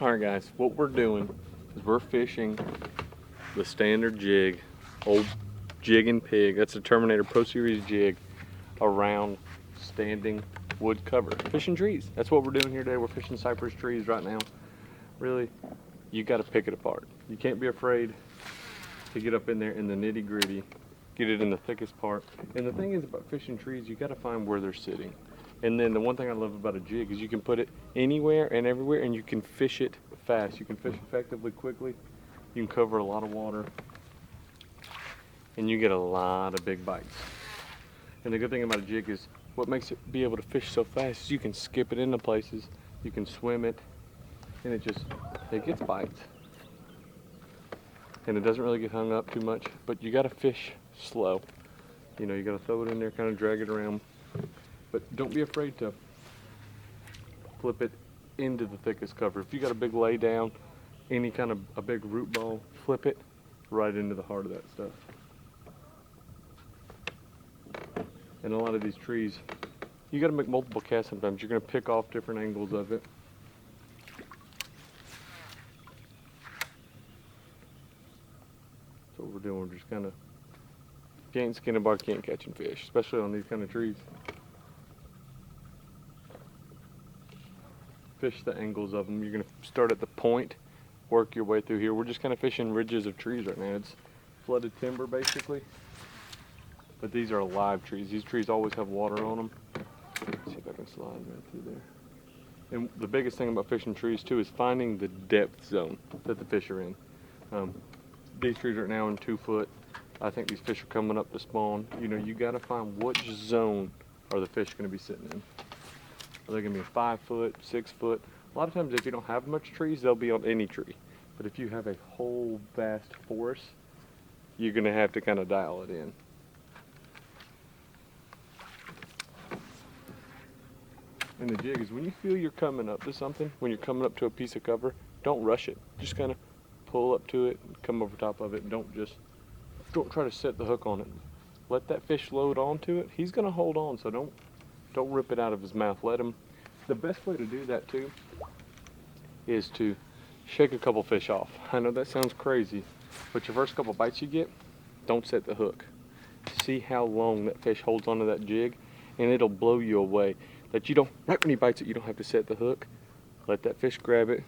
Alright guys, what we're doing is we're fishing the standard jig, old jig and pig. That's a Terminator Pro Series jig around standing wood cover. Fishing trees. That's what we're doing here today. We're fishing cypress trees right now. Really, you got to pick it apart. You can't be afraid to get up in there in the nitty gritty, get it in the thickest part. And the thing is about fishing trees, you got to find where they're sitting. And then the one thing I love about a jig is you can put it anywhere and everywhere and you can fish it fast. You can fish effectively, quickly. You can cover a lot of water and you get a lot of big bites. And the good thing about a jig is what makes it be able to fish so fast is you can skip it into places, you can swim it, and it gets bites. And it doesn't really get hung up too much, but you gotta fish slow. You know, you gotta throw it in there, kind of drag it around. But don't be afraid to flip it into the thickest cover. If you got a big lay down, any kind of a big root ball, flip it right into the heart of that stuff. And a lot of these trees, you got to make multiple casts sometimes. You're going to pick off different angles of it. That's what we're doing. We're just kind of, if you ain't skinning bark, you ain't catching fish, especially on these kind of trees. Fish the angles of them. You're going to start at the point, work your way through here. We're just kind of fishing ridges of trees right now. It's flooded timber basically, but these are live trees. These trees always have water on them. Let's see if I can slide right through there. And the biggest thing about fishing trees too is finding the depth zone that the fish are in. These trees are now in 2 foot. I think these fish are coming up to spawn. You know, you got to find which zone are the fish going to be sitting in. Are they going to be 5 foot, 6 foot? A lot of times if you don't have much trees, they'll be on any tree. But if you have a whole vast forest, you're going to have to kind of dial it in. And the jig is when you feel you're coming up to something, when you're coming up to a piece of cover, don't rush it. Just kind of pull up to it, and come over top of it, and don't try to set the hook on it. Let that fish load onto it. He's going to hold on, so don't rip it out of his mouth. Let him. The best way to do that too is to shake a couple fish off. I know that sounds crazy, but your first couple bites you get, don't set the hook. See how long that fish holds onto that jig, and it'll blow you away. That you don't, right when he bites it, you don't have to set the hook. Let that fish grab it,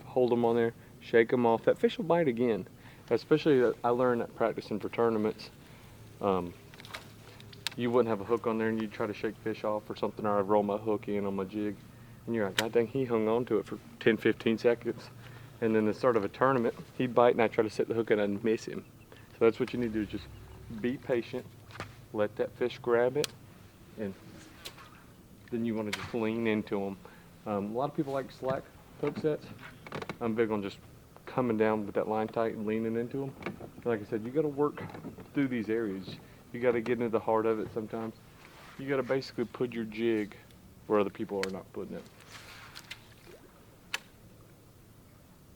hold them on there, shake them off. That fish will bite again. Especially, I learned that practicing for tournaments. You wouldn't have a hook on there and you'd try to shake fish off or something, or I'd roll my hook in on my jig. And you're like, God dang, he hung on to it for 10, 15 seconds. And then the start of a tournament, he'd bite and I'd try to set the hook and I'd miss him. So that's what you need to do, is just be patient, let that fish grab it, and then you want to just lean into them. A lot of people like slack hook sets. I'm big on just coming down with that line tight and leaning into them. Like I said, you got to work through these areas. You got to get into the heart of it sometimes. You got to basically put your jig where other people are not putting it.